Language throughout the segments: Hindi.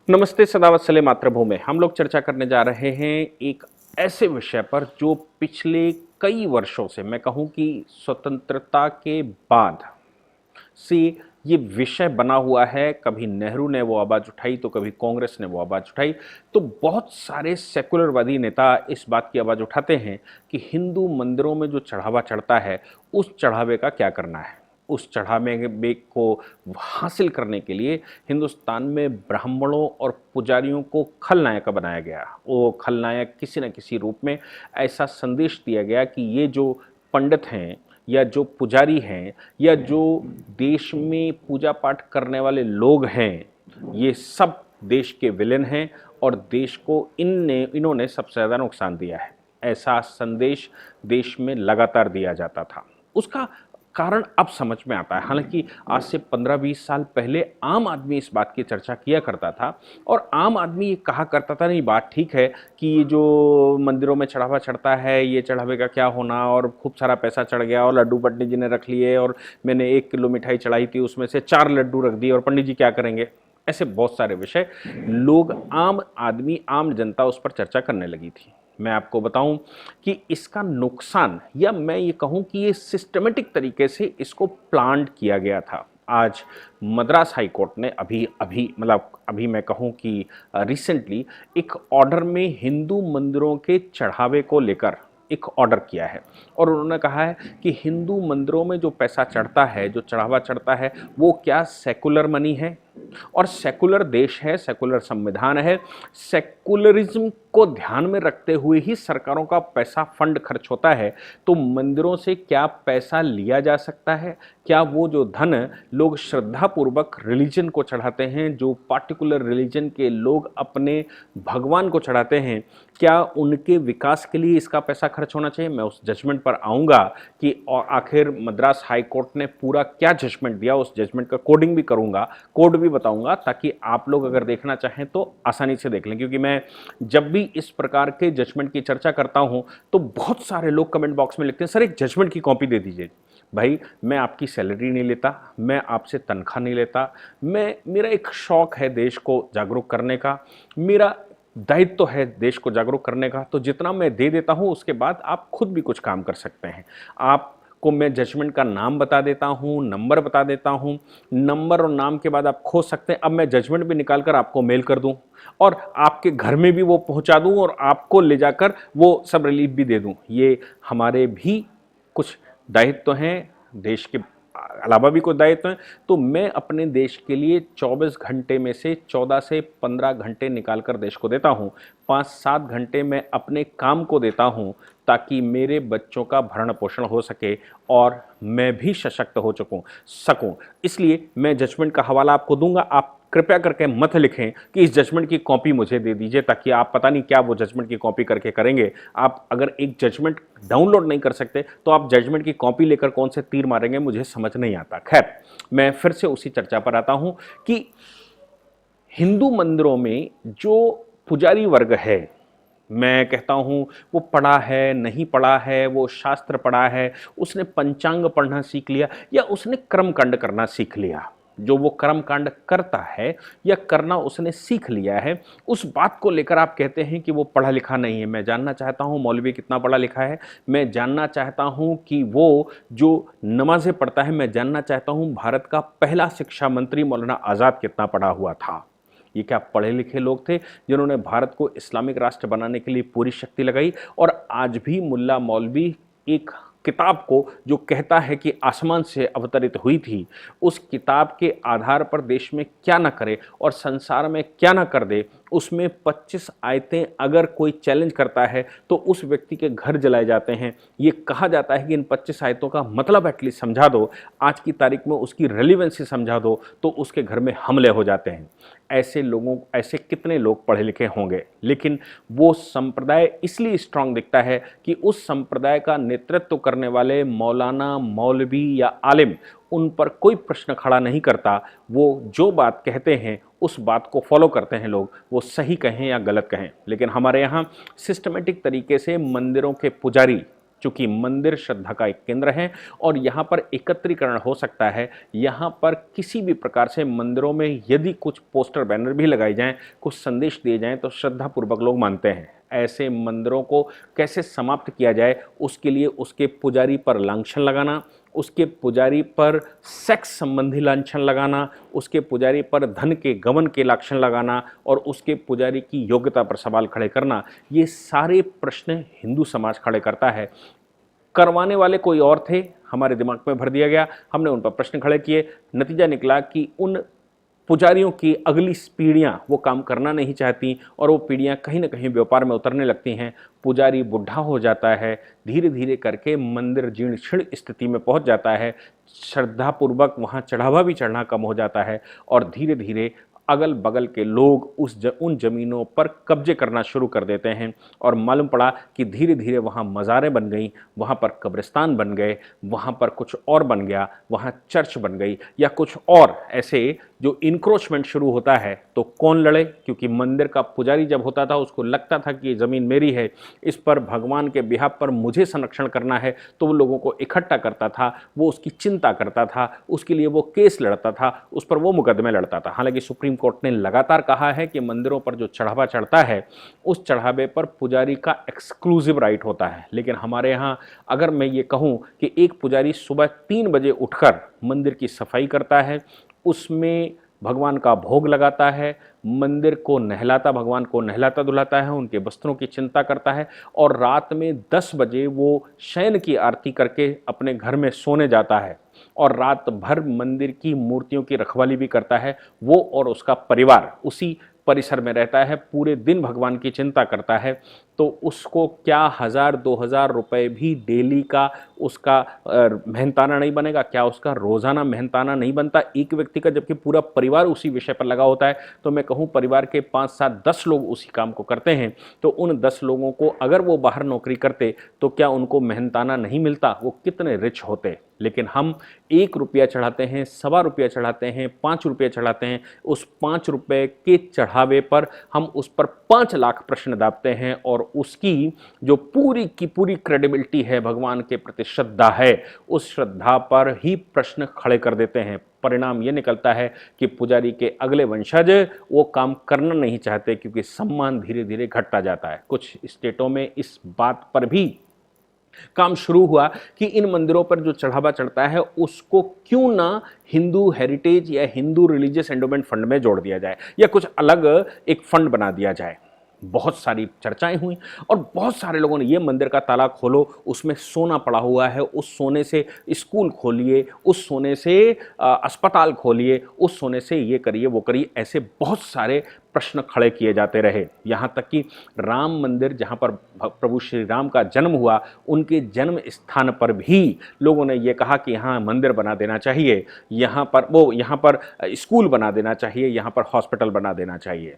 नमस्ते, सदावत सले मातृभूमि। हम लोग चर्चा करने जा रहे हैं एक ऐसे विषय पर जो पिछले कई वर्षों से, मैं कहूं कि स्वतंत्रता के बाद से ये विषय बना हुआ है। कभी नेहरू ने वो आवाज़ उठाई तो कभी कांग्रेस ने वो आवाज़ उठाई, तो बहुत सारे सेकुलरवादी नेता इस बात की आवाज़ उठाते हैं कि हिंदू मंदिरों में जो चढ़ावा चढ़ता है उस चढ़ावे का क्या करना है। उस चढ़ावे को हासिल करने के लिए हिंदुस्तान में ब्राह्मणों और पुजारियों को खलनायक बनाया गया। वो खलनायक किसी न किसी रूप में ऐसा संदेश दिया गया कि ये जो पंडित हैं या जो पुजारी हैं या जो देश में पूजा पाठ करने वाले लोग हैं, ये सब देश के विलेन हैं और देश को इन्होंने सबसे ज़्यादा नुकसान दिया है। ऐसा संदेश देश में लगातार दिया जाता था। उसका कारण अब समझ में आता है। हालांकि आज से 15-20 साल पहले आम आदमी इस बात की चर्चा किया करता था और आम आदमी ये कहा करता था, नहीं बात ठीक है कि ये जो मंदिरों में चढ़ावा चढ़ता है, ये चढ़ावे का क्या होना, और खूब सारा पैसा चढ़ गया और लड्डू पंडित जी ने रख लिए और मैंने 1 किलो मिठाई चढ़ाई थी, उसमें से 4 लड्डू रख दिए और पंडित जी क्या करेंगे। ऐसे बहुत सारे विषय लोग, आम आदमी, आम जनता उस पर चर्चा करने लगी थी। मैं आपको बताऊं कि इसका नुकसान, या मैं ये कहूं कि ये सिस्टमेटिक तरीके से इसको प्लान किया गया था। आज मद्रास हाई कोर्ट ने अभी मैं कहूं कि रिसेंटली एक ऑर्डर में हिंदू मंदिरों के चढ़ावे को लेकर एक ऑर्डर किया है और उन्होंने कहा है कि हिंदू मंदिरों में जो पैसा चढ़ता है, जो चढ़ावा चढ़ता है, वो क्या सेकुलर मनी है और सेकुलर देश है, सेकुलर संविधान है। सेकुलरिज्म को ध्यान में रखते हुए ही सरकारों का पैसा फंड खर्च होता है। तो मंदिरों से क्या पैसा लिया जा सकता है? क्या वो जो धन लोग श्रद्धापूर्वक रिलीजन को चढ़ाते हैं, जो पार्टिकुलर रिलीजन के लोग अपने भगवान को चढ़ाते हैं, क्या उनके विकास के लिए इसका पैसा खर्च होना चाहिए? मैं उस जजमेंट पर आऊँगा कि और आखिर मद्रास हाई कोर्ट ने पूरा क्या जजमेंट दिया। उस जजमेंट का कोडिंग भी करूँगा, कोड भी बताऊँगा, ताकि आप लोग अगर देखना चाहें तो आसानी से देख लें। क्योंकि मैं जब भी इस प्रकार के जजमेंट की चर्चा करता हूँ तो बहुत सारे लोग कमेंट बॉक्स में लिखते हैं, सर एक जजमेंट की कॉपी दे दीजिए। भाई, मैं आपकी सैलरी नहीं लेता, मैं आपसे तनख्वाह नहीं लेता, मेरा एक शौक़ है देश को जागरूक करने का, मेरा दायित्व तो है देश को जागरूक करने का। तो जितना मैं दे देता हूं उसके बाद आप खुद भी कुछ काम कर सकते हैं। आपको मैं जजमेंट का नाम बता देता हूं, नंबर बता देता हूं, नंबर और नाम के बाद आप खोज सकते हैं। अब मैं जजमेंट भी निकाल कर आपको मेल कर दूं और आपके घर में भी वो पहुंचा दूं और आपको ले जाकर वो सब रिलीफ भी दे दूं। ये हमारे भी कुछ दायित्व हैं, देश के अलावा भी कुछ दायित्व हैं। तो मैं अपने देश के लिए 24 घंटे में से 14 से 15 घंटे निकाल कर देश को देता हूँ। 5-7 घंटे मैं अपने काम को देता हूँ ताकि मेरे बच्चों का भरण पोषण हो सके और मैं भी सशक्त हो सकूँ। इसलिए मैं जजमेंट का हवाला आपको दूंगा। आप कृपया करके मत लिखें कि इस जजमेंट की कॉपी मुझे दे दीजिए, ताकि आप पता नहीं क्या वो जजमेंट की कॉपी करके करेंगे। आप अगर एक जजमेंट डाउनलोड नहीं कर सकते तो आप जजमेंट की कॉपी लेकर कौन से तीर मारेंगे, मुझे समझ नहीं आता। खैर, मैं फिर से उसी चर्चा पर आता हूं कि हिंदू मंदिरों में जो पुजारी वर्ग है, मैं कहता हूं वो पढ़ा है, नहीं पढ़ा है, वो शास्त्र पढ़ा है, उसने पंचांग पढ़ना सीख लिया या उसने कर्मकांड करना सीख लिया। जो वो कर्मकांड करता है या करना उसने सीख लिया है, उस बात को लेकर आप कहते हैं कि वो पढ़ा लिखा नहीं है। मैं जानना चाहता हूं मौलवी कितना पढ़ा लिखा है। मैं जानना चाहता हूं कि वो जो नमाजें पढ़ता है, मैं जानना चाहता हूं भारत का पहला शिक्षा मंत्री मौलाना आज़ाद कितना पढ़ा हुआ था। ये क्या पढ़े लिखे लोग थे जिन्होंने भारत को इस्लामिक राष्ट्र बनाने के लिए पूरी शक्ति लगाई? और आज भी मुल्ला मौलवी एक किताब को जो कहता है कि आसमान से अवतरित हुई थी, उस किताब के आधार पर देश में क्या ना करे और संसार में क्या ना कर दे, उसमें 25 आयतें अगर कोई चैलेंज करता है तो उस व्यक्ति के घर जलाए जाते हैं। ये कहा जाता है कि इन 25 आयतों का मतलब एटलीस्ट समझा दो, आज की तारीख में उसकी रेलिवेंसी समझा दो, तो उसके घर में हमले हो जाते हैं। ऐसे कितने लोग पढ़े लिखे होंगे, लेकिन वो संप्रदाय इसलिए स्ट्रांग दिखता है कि उस संप्रदाय का नेतृत्व करने वाले मौलाना, मौलवी या आलिम, उन पर कोई प्रश्न खड़ा नहीं करता। वो जो बात कहते हैं उस बात को फॉलो करते हैं लोग, वो सही कहें या गलत कहें। लेकिन हमारे यहाँ सिस्टमेटिक तरीके से मंदिरों के पुजारी चूंकि मंदिर श्रद्धा का एक केंद्र है और यहाँ पर एकत्रीकरण हो सकता है। यहाँ पर किसी भी प्रकार से मंदिरों में यदि कुछ पोस्टर बैनर भी लगाए जाएं, कुछ संदेश दिए जाएं, तो श्रद्धापूर्वक लोग मानते हैं। ऐसे मंदिरों को कैसे समाप्त किया जाए, उसके लिए उसके पुजारी पर लांछन लगाना, उसके पुजारी पर सेक्स संबंधी लांछन लगाना, उसके पुजारी पर धन के गमन के लांछन लगाना और उसके पुजारी की योग्यता पर सवाल खड़े करना, ये सारे प्रश्न हिंदू समाज खड़े करता है। करवाने वाले कोई और थे, हमारे दिमाग में भर दिया गया, हमने उन पर प्रश्न खड़े किए। नतीजा निकला कि उन पुजारियों की अगली पीढ़ियां वो काम करना नहीं चाहती और वो पीढ़ियां कहीं ना कहीं व्यापार में उतरने लगती हैं। पुजारी बुढ़ा हो जाता है, धीरे धीरे करके मंदिर जीर्ण शीर्ण स्थिति में पहुंच जाता है, श्रद्धापूर्वक वहाँ चढ़ावा भी चढ़ना कम हो जाता है और धीरे धीरे अगल बगल के लोग उन ज़मीनों पर कब्जे करना शुरू कर देते हैं और मालूम पड़ा कि धीरे धीरे वहाँ मज़ारें बन गई, वहाँ पर कब्रिस्तान बन गए, वहाँ पर कुछ और बन गया, वहाँ चर्च बन गई या कुछ और ऐसे जो इंक्रोचमेंट शुरू होता है। तो कौन लड़े, क्योंकि मंदिर का पुजारी जब होता था उसको लगता था कि ये ज़मीन मेरी है, इस पर भगवान के बिहाफ पर मुझे संरक्षण करना है, तो वो लोगों को इकट्ठा करता था, वो उसकी चिंता करता था, उसके लिए वो केस लड़ता था, उस पर वो मुकदमे लड़ता था। हालांकि सुप्रीम कोर्ट ने लगातार कहा है कि मंदिरों पर जो चढ़ावा चढ़ता है उस चढ़ावे पर पुजारी का एक्सक्लूसिव राइट होता है। लेकिन हमारे यहाँ अगर मैं ये कहूँ कि एक पुजारी सुबह 3 बजे उठकर मंदिर की सफाई करता है, उसमें भगवान का भोग लगाता है, मंदिर को नहलाता, भगवान को नहलाता धुलाता है, उनके वस्त्रों की चिंता करता है और रात में 10 बजे वो शयन की आरती करके अपने घर में सोने जाता है और रात भर मंदिर की मूर्तियों की रखवाली भी करता है। वो और उसका परिवार उसी परिसर में रहता है, पूरे दिन भगवान की चिंता करता है, तो उसको क्या 1000-2000 रुपए भी डेली का उसका मेहनताना नहीं बनेगा? क्या उसका रोज़ाना मेहनताना नहीं बनता एक व्यक्ति का, जबकि पूरा परिवार उसी विषय पर लगा होता है? तो मैं कहूँ परिवार के 5, 7, 10 लोग उसी काम को करते हैं, तो उन 10 लोगों को अगर वो बाहर नौकरी करते तो क्या उनको मेहनताना नहीं मिलता? वो कितने रिच होते। लेकिन हम 1 रुपया चढ़ाते हैं, सवा रुपया चढ़ाते हैं, 5 रुपये चढ़ाते हैं, उस 5 रुपये के चढ़ावे पर हम उस पर 5 लाख प्रश्न दाबते हैं और उसकी जो पूरी की पूरी क्रेडिबिलिटी है, भगवान के प्रति श्रद्धा है, उस श्रद्धा पर ही प्रश्न खड़े कर देते हैं। परिणाम ये निकलता है कि पुजारी के अगले वंशज वो काम करना नहीं चाहते, क्योंकि सम्मान धीरे धीरे घटता जाता है। कुछ स्टेटों में इस बात पर भी काम शुरू हुआ कि इन मंदिरों पर जो चढ़ावा चढ़ता है उसको क्यों ना हिंदू हेरिटेज या हिंदू रिलीजियस एंडोमेंट फंड में जोड़ दिया जाए या कुछ अलग एक फंड बना दिया जाए। बहुत सारी चर्चाएं हुई और बहुत सारे लोगों ने ये मंदिर का ताला खोलो, उसमें सोना पड़ा हुआ है, उस सोने से स्कूल खोलिए, उस सोने से अस्पताल खोलिए, उस सोने से ये करिए वो करिए, ऐसे बहुत सारे प्रश्न खड़े किए जाते रहे। यहाँ तक कि राम मंदिर जहाँ पर प्रभु श्री राम का जन्म हुआ, उनके जन्म स्थान पर भी लोगों ने ये कहा कि यहाँ मंदिर बना देना चाहिए, यहाँ पर स्कूल बना देना चाहिए, यहाँ पर हॉस्पिटल बना देना चाहिए।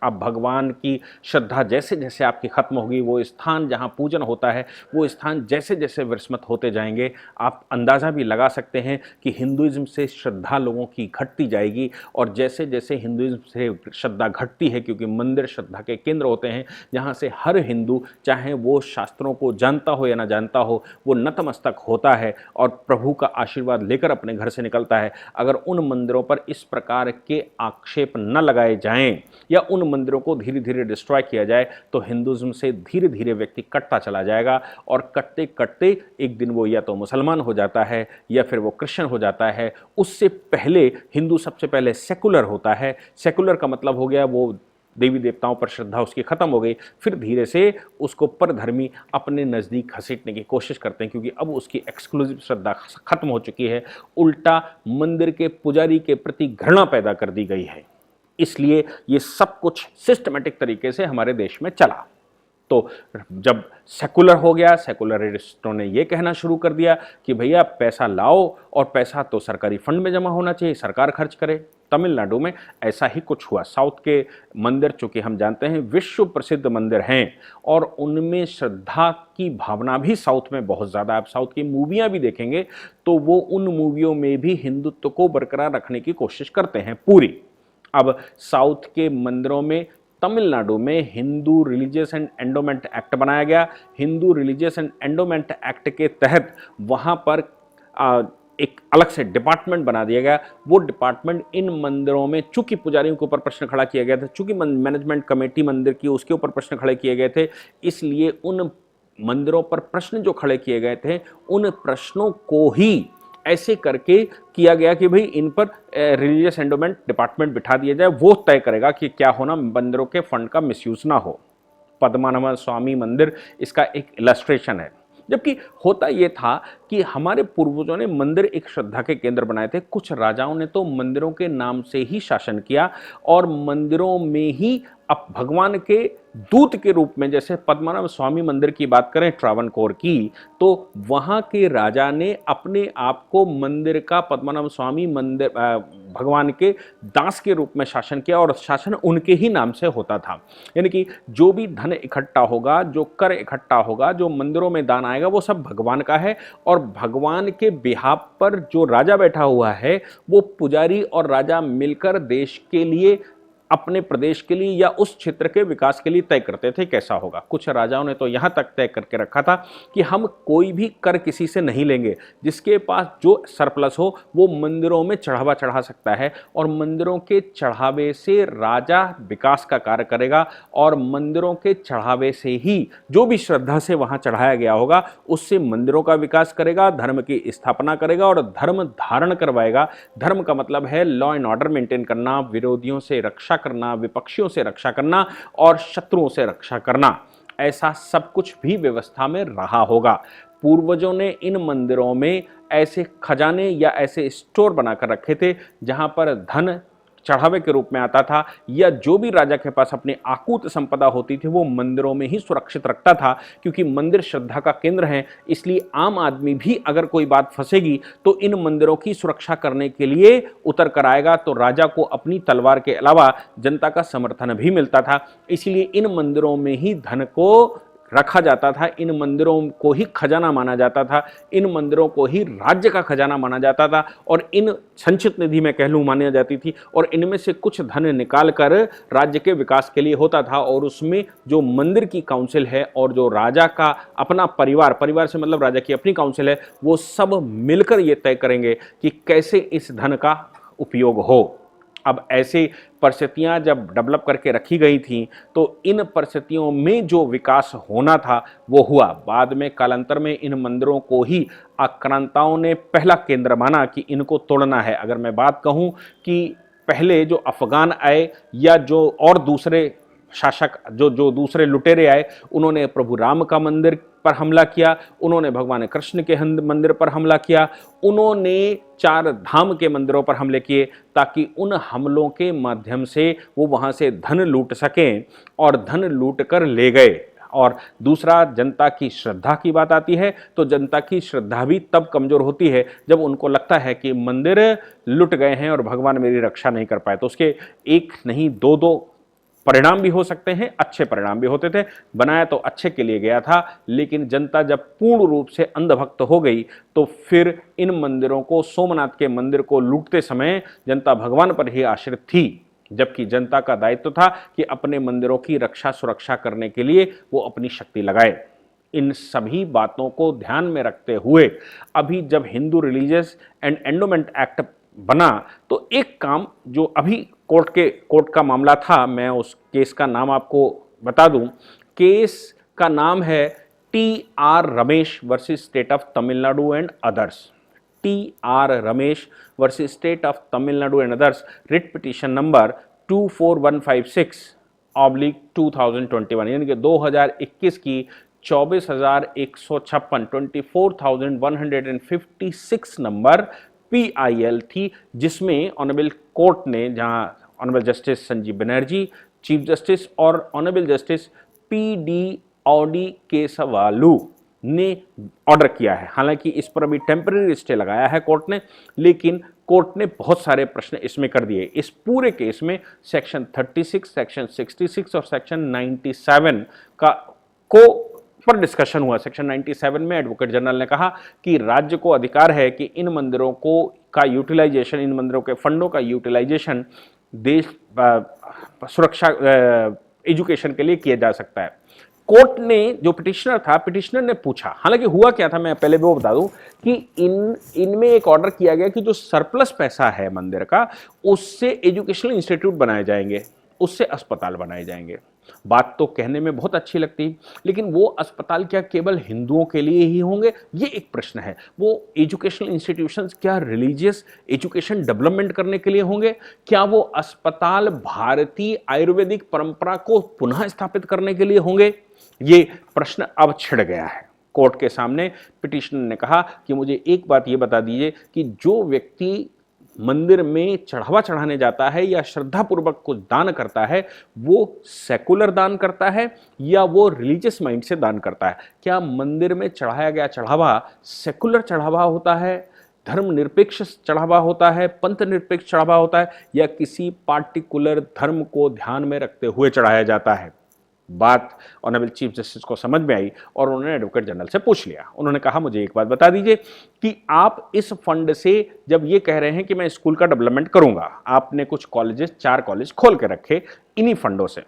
अब भगवान की श्रद्धा जैसे जैसे आपकी खत्म होगी, वो स्थान जहाँ पूजन होता है वो स्थान जैसे जैसे विस्मृत होते जाएंगे, आप अंदाज़ा भी लगा सकते हैं कि हिंदुइज्म से श्रद्धा लोगों की घटती जाएगी। और जैसे जैसे हिंदुइज्म से श्रद्धा घटती है, क्योंकि मंदिर श्रद्धा के केंद्र होते हैं जहाँ से हर हिंदू, चाहे वो शास्त्रों को जानता हो या ना जानता हो, वो नतमस्तक होता है और प्रभु का आशीर्वाद लेकर अपने घर से निकलता है। अगर उन मंदिरों पर इस प्रकार के आक्षेप न लगाए जाएं या उन मंदिरों को धीरे धीरे डिस्ट्रॉय किया जाए, तो हिंदुइज्म से धीरे धीरे व्यक्ति कटता चला जाएगा और कटते कटते एक दिन वो या तो मुसलमान हो जाता है या फिर वो क्रिश्चियन हो जाता है। उससे पहले हिंदू सबसे पहले सेकुलर होता है। सेकुलर का मतलब हो गया वो देवी देवताओं पर श्रद्धा उसकी खत्म हो गई, फिर धीरे से उसको परधर्मी अपने नज़दीक घसीटने की कोशिश करते हैं, क्योंकि अब उसकी एक्सक्लूसिव श्रद्धा खत्म हो चुकी है, उल्टा मंदिर के पुजारी के प्रति घृणा पैदा कर दी गई है। इसलिए ये सब कुछ सिस्टमेटिक तरीके से हमारे देश में चला। तो जब सेकुलर हो गया, सेकुलरिस्टों ने ये कहना शुरू कर दिया कि भैया पैसा लाओ और पैसा तो सरकारी फंड में जमा होना चाहिए, सरकार खर्च करे। तमिलनाडु में ऐसा ही कुछ हुआ। साउथ के मंदिर, चूंकि हम जानते हैं विश्व प्रसिद्ध मंदिर हैं और उनमें श्रद्धा की भावना भी साउथ में बहुत ज़्यादा। आप साउथ की मूवियाँ भी देखेंगे तो वो उन मूवियों में भी हिंदुत्व को बरकरार रखने की कोशिश करते हैं पूरी। अब साउथ के मंदिरों में तमिलनाडु में Hindu religious and endowment act बनाया गया। Hindu religious and endowment act के तहत वहाँ पर एक अलग से डिपार्टमेंट बना दिया गया। वो डिपार्टमेंट इन मंदिरों में, चूंकि पुजारियों के ऊपर प्रश्न खड़ा किया गया था, चूंकि मैनेजमेंट कमेटी मंदिर की उसके ऊपर प्रश्न खड़े किए गए थे, इसलिए उन मंदिरों पर प्रश्न जो खड़े किए गए थे उन प्रश्नों को ही ऐसे करके किया गया कि भाई इन पर रिलीजियस एंडोमेंट डिपार्टमेंट बिठा दिया जाए। वो तय करेगा कि क्या होना, मंदिरों के फंड का मिसयूज ना हो। पद्मनाभ स्वामी मंदिर इसका एक इलस्ट्रेशन है। जबकि होता यह था कि हमारे पूर्वजों ने मंदिर एक श्रद्धा के केंद्र बनाए थे। कुछ राजाओं ने तो मंदिरों के नाम से ही शासन किया और मंदिरों में ही अब भगवान के दूत के रूप में, जैसे पद्मनाभ स्वामी मंदिर की बात करें ट्रावनकोर की, तो वहां के राजा ने अपने आप को मंदिर का, पद्मनाभ स्वामी मंदिर भगवान के दास के रूप में शासन किया और शासन उनके ही नाम से होता था। यानी कि जो भी धन इकट्ठा होगा, जो कर इकट्ठा होगा, जो मंदिरों में दान आएगा, वो सब भगवान का है और भगवान के बिहाफ पर जो राजा बैठा हुआ है वो पुजारी और राजा मिलकर देश के लिए, अपने प्रदेश के लिए या उस क्षेत्र के विकास के लिए तय करते थे कैसा होगा। कुछ राजाओं ने तो यहाँ तक तय करके रखा था कि हम कोई भी कर किसी से नहीं लेंगे, जिसके पास जो सरप्लस हो वो मंदिरों में चढ़ावा चढ़ा सकता है और मंदिरों के चढ़ावे से राजा विकास का कार्य करेगा और मंदिरों के चढ़ावे से ही जो भी श्रद्धा से वहाँ चढ़ाया गया होगा उससे मंदिरों का विकास करेगा, धर्म की स्थापना करेगा और धर्म धारण करवाएगा। धर्म का मतलब है लॉ एंड ऑर्डर मेंटेन करना, विरोधियों से रक्षा करना, विपक्षियों से रक्षा करना और शत्रुओं से रक्षा करना। ऐसा सब कुछ भी व्यवस्था में रहा होगा। पूर्वजों ने इन मंदिरों में ऐसे खजाने या ऐसे स्टोर बनाकर रखे थे जहां पर धन चढ़ावे के रूप में आता था या जो भी राजा के पास अपनी आकूत संपदा होती थी वो मंदिरों में ही सुरक्षित रखता था, क्योंकि मंदिर श्रद्धा का केंद्र है। इसलिए आम आदमी भी अगर कोई बात फंसेगी तो इन मंदिरों की सुरक्षा करने के लिए उतर कर आएगा। तो राजा को अपनी तलवार के अलावा जनता का समर्थन भी मिलता था, इसलिए इन मंदिरों में ही धन को रखा जाता था, इन मंदिरों को ही खजाना माना जाता था, इन मंदिरों को ही राज्य का खजाना माना जाता था और इन संचित निधि में कह लूँ मानी जाती थी और इनमें से कुछ धन निकाल कर राज्य के विकास के लिए होता था। और उसमें जो मंदिर की काउंसिल है और जो राजा का अपना परिवार, परिवार से मतलब राजा की अपनी काउंसिल है, वो सब मिलकर ये तय करेंगे कि कैसे इस धन का उपयोग हो। अब ऐसे परिस्थितियां जब डेवलप करके रखी गई थी तो इन परिस्थितियों में जो विकास होना था वो हुआ। बाद में कालांतर में इन मंदिरों को ही आक्रांताओं ने पहला केंद्र माना कि इनको तोड़ना है। अगर मैं बात कहूं कि पहले जो अफगान आए या जो और दूसरे शासक, जो दूसरे लुटेरे आए, उन्होंने प्रभु राम का मंदिर पर हमला किया, उन्होंने भगवान कृष्ण के मंदिर पर हमला किया, उन्होंने 4 धाम के मंदिरों पर हमले किए ताकि उन हमलों के माध्यम से वो वहाँ से धन लूट सकें और धन लूट कर ले गए। और दूसरा, जनता की श्रद्धा की बात आती है तो जनता की श्रद्धा भी तब कमज़ोर होती है जब उनको लगता है कि मंदिर लुट गए हैं और भगवान मेरी रक्षा नहीं कर पाए। तो उसके एक नहीं दो परिणाम भी हो सकते हैं, अच्छे परिणाम भी होते थे। बनाया तो अच्छे के लिए गया था, लेकिन जनता जब पूर्ण रूप से अंधभक्त हो गई तो फिर इन मंदिरों को, सोमनाथ के मंदिर को लूटते समय जनता भगवान पर ही आश्रित थी, जबकि जनता का दायित्व था कि अपने मंदिरों की रक्षा सुरक्षा करने के लिए वो अपनी शक्ति लगाए। इन सभी बातों को ध्यान में रखते हुए अभी जब Hindu religious and endowment act बना तो एक काम जो अभी कोर्ट का मामला था, मैं उस केस का नाम आपको बता दूं। केस का नाम है TR Ramesh versus state of Tamil Nadu and others. TR Ramesh versus state of Tamil Nadu and others, writ petition number 24156/2021, यानी कि 2021 की 24,156 24,156 नंबर PIL थी, जिसमें ऑनरेबल कोर्ट ने, जहां honourable justice Sanjeev Banerjee chief justice और ऑनरेबल जस्टिस PD ऑडी केसवालू ने ऑर्डर किया है। हालांकि इस पर अभी टेम्पररी स्टे लगाया है कोर्ट ने, लेकिन कोर्ट ने बहुत सारे प्रश्न इसमें कर दिए। इस पूरे केस में सेक्शन 36, सेक्शन 66 और सेक्शन 97 पर डिस्कशन हुआ। सेक्शन 97 में एडवोकेट जनरल ने कहा कि राज्य को अधिकार है कि इन मंदिरों का यूटिलाइजेशन, इन मंदिरों के फंडों का यूटिलाइजेशन देश सुरक्षा एजुकेशन के लिए किया जा सकता है। कोर्ट ने, जो पिटिशनर था, पिटिशनर ने पूछा, हालांकि हुआ क्या था मैं पहले भी वो बता दूं कि इनमें एक ऑर्डर किया गया कि जो सरप्लस पैसा है मंदिर का, उससे एजुकेशनल इंस्टीट्यूट बनाए जाएंगे, उससे अस्पताल बनाए जाएंगे। बात तो कहने में बहुत अच्छी लगती, लेकिन वो अस्पताल क्या केवल हिंदुओं के लिए ही होंगे, ये एक प्रश्न है। वो एजुकेशनल इंस्टीट्यूशंस क्या रिलीजियस एजुकेशन डेवलपमेंट करने के लिए होंगे? क्या वो अस्पताल भारतीय आयुर्वेदिक परंपरा को पुनः स्थापित करने के लिए होंगे? ये प्रश्न अब छिड़ गया है कोर्ट के सामने। पिटिशनर ने कहा कि मुझे एक बात ये बता दीजिए कि जो व्यक्ति मंदिर में चढ़ावा चढ़ाने जाता है या श्रद्धापूर्वक कुछ दान करता है, वो सेकुलर दान करता है या वो रिलीजियस माइंड से दान करता है? क्या मंदिर में चढ़ाया गया चढ़ावा सेकुलर चढ़ावा होता है, धर्मनिरपेक्ष चढ़ावा होता है, पंथ निरपेक्ष चढ़ावा होता है, या किसी पार्टिकुलर धर्म को ध्यान में रखते हुए चढ़ाया जाता है? बात ऑनरेबल चीफ जस्टिस को समझ में आई और उन्होंने एडवोकेट जनरल से पूछ लिया। उन्होंने कहा मुझे एक बात बता दीजिए कि आप इस फंड से जब ये कह रहे हैं कि मैं स्कूल का डेवलपमेंट करूंगा, आपने कुछ कॉलेजेस, 4 कॉलेज खोल के रखे इन्हीं फंडों से,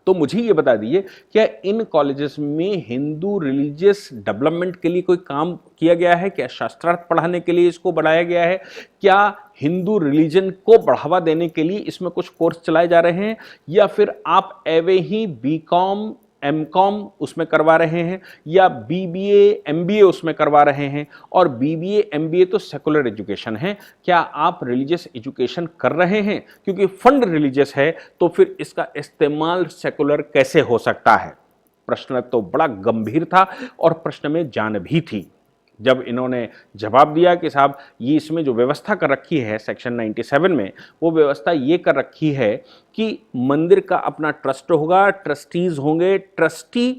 तो मुझे ये बता दीजिए क्या इन कॉलेजेस में हिंदू रिलीजियस डेवलपमेंट के लिए कोई काम किया गया है? क्या शास्त्रार्थ पढ़ाने के लिए इसको बढ़ाया गया है? क्या हिंदू रिलीजन को बढ़ावा देने के लिए इसमें कुछ कोर्स चलाए जा रहे हैं, या फिर आप एवे ही बीकॉम एमकॉम उसमें करवा रहे हैं, या बीबीए एमबीए उसमें करवा रहे हैं? और बीबीए एमबीए तो सेकुलर एजुकेशन है, क्या आप रिलीजियस एजुकेशन कर रहे हैं? क्योंकि फंड रिलीजियस है तो फिर इसका इस्तेमाल सेकुलर कैसे हो सकता है? प्रश्न तो बड़ा गंभीर था और प्रश्न में जान भी थी। जब इन्होंने जवाब दिया कि साहब ये इसमें जो व्यवस्था कर रखी है सेक्शन 97 में, वो व्यवस्था ये कर रखी है कि मंदिर का अपना ट्रस्ट होगा, ट्रस्टीज होंगे, ट्रस्टी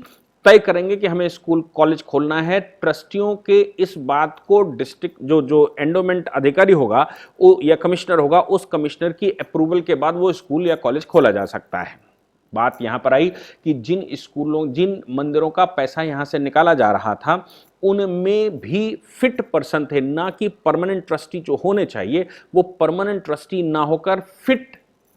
तय करेंगे कि हमें स्कूल कॉलेज खोलना है। ट्रस्टियों के इस बात को डिस्ट्रिक्ट जो एंडोमेंट अधिकारी होगा वो या कमिश्नर होगा, उस कमिश्नर की अप्रूवल के बाद वो स्कूल या कॉलेज खोला जा सकता है। बात यहां पर आई कि जिन मंदिरों का पैसा यहां से निकाला जा रहा था, उनमें भी फिट पर्सन थे, ना कि परमानेंट ट्रस्टी जो होने चाहिए वो परमानेंट ट्रस्टी ना होकर फिट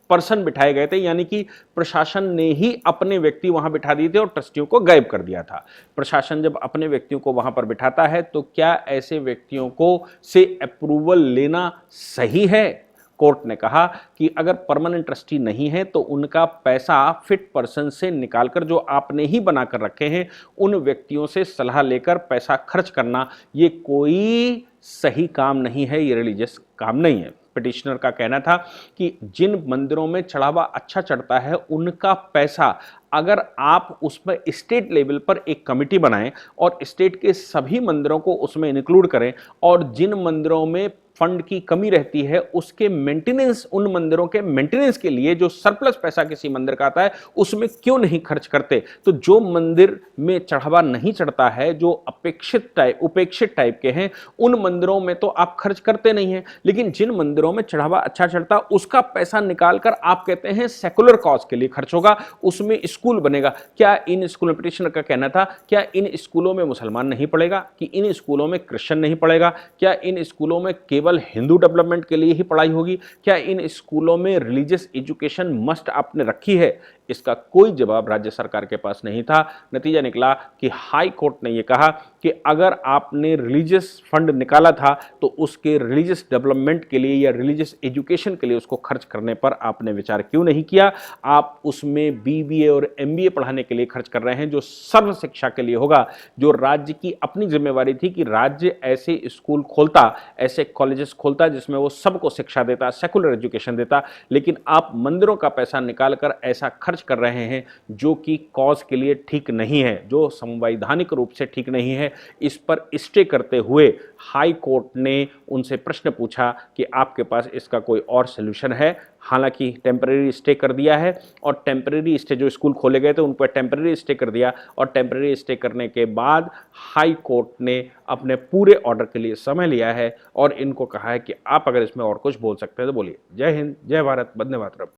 पर्सन बिठाए गए थे, यानी कि प्रशासन ने ही अपने व्यक्ति वहां बिठा दिए थे और ट्रस्टियों को गायब कर दिया था। प्रशासन जब अपने व्यक्तियों को वहां पर बिठाता है तो क्या ऐसे व्यक्तियों को से अप्रूवल लेना सही है? कोर्ट ने कहा कि अगर परमानेंट ट्रस्टी नहीं है तो उनका पैसा फिट पर्सन से निकालकर, जो आपने ही बनाकर रखे हैं, उन व्यक्तियों से सलाह लेकर पैसा खर्च करना, ये कोई सही काम नहीं है, ये रिलीजियस काम नहीं है। पिटिशनर का कहना था कि जिन मंदिरों में चढ़ावा अच्छा चढ़ता है उनका पैसा अगर आप उसमें स्टेट लेवल पर एक कमिटी बनाएं और स्टेट के सभी मंदिरों को उसमें इंक्लूड करें, और जिन मंदिरों में फंड की कमी रहती है उसके मेंटेनेंस, उन मंदिरों के मेंटेनेंस के लिए जो सरप्लस पैसा किसी मंदिर का आता है उसमें क्यों नहीं खर्च करते? तो जो मंदिर में चढ़ावा नहीं चढ़ता है, जो उपेक्षित टाइप के हैं, उन मंदिरों में तो आप खर्च करते नहीं हैं, लेकिन जिन मंदिरों में चढ़ावा अच्छा चढ़ता उसका पैसा निकालकर आप कहते हैं सेकुलर कॉज के लिए खर्च होगा, उसमें स्कूल बनेगा। क्या इन स्कूलों, पिटिशनर का कहना था, क्या इन स्कूलों में मुसलमान नहीं पढ़ेगा? कि इन स्कूलों में क्रिश्चियन नहीं पढ़ेगा? क्या इन स्कूलों में केवल हिंदू डेवलपमेंट के लिए ही पढ़ाई होगी? क्या इन स्कूलों में रिलीजियस एजुकेशन मस्ट आपने रखी है? इसका कोई जवाब राज्य सरकार के पास नहीं था। नतीजा निकला कि हाई कोर्ट ने यह कहा कि अगर आपने रिलीजियस फंड निकाला था तो उसके रिलीजियस डेवलपमेंट के लिए या रिलीजियस एजुकेशन के लिए उसको खर्च करने पर आपने विचार क्यों नहीं किया? आप उसमें बीबीए और एमबीए पढ़ाने के लिए खर्च कर रहे हैं, जो सर्व शिक्षा के लिए होगा, जो राज्य की अपनी जिम्मेवारी थी कि राज्य ऐसे स्कूल खोलता, ऐसे कॉलेजेस खोलता जिसमें वो सबको शिक्षा देता, सेकुलर एजुकेशन देता। लेकिन आप मंदिरों का पैसा निकालकर ऐसा खर्च कर रहे हैं जो कि कॉज के लिए ठीक नहीं है, जो संवैधानिक रूप से ठीक नहीं है। इस पर स्टे करते हुए हाई कोर्ट ने उनसे प्रश्न पूछा कि आपके पास इसका कोई और सॉल्यूशन है? हालांकि टेम्परेरी स्टे कर दिया है, और टेम्परेरी स्टे जो स्कूल खोले गए थे उन पर टेम्परेरी स्टे कर दिया, और टेम्परेरी स्टे करने के बाद हाई कोर्ट ने अपने पूरे ऑर्डर के लिए समय लिया है और इनको कहा है कि आप अगर इसमें और कुछ बोल सकते हैं तो बोलिए। जय हिंद, जय भारत, वंदे मातरम।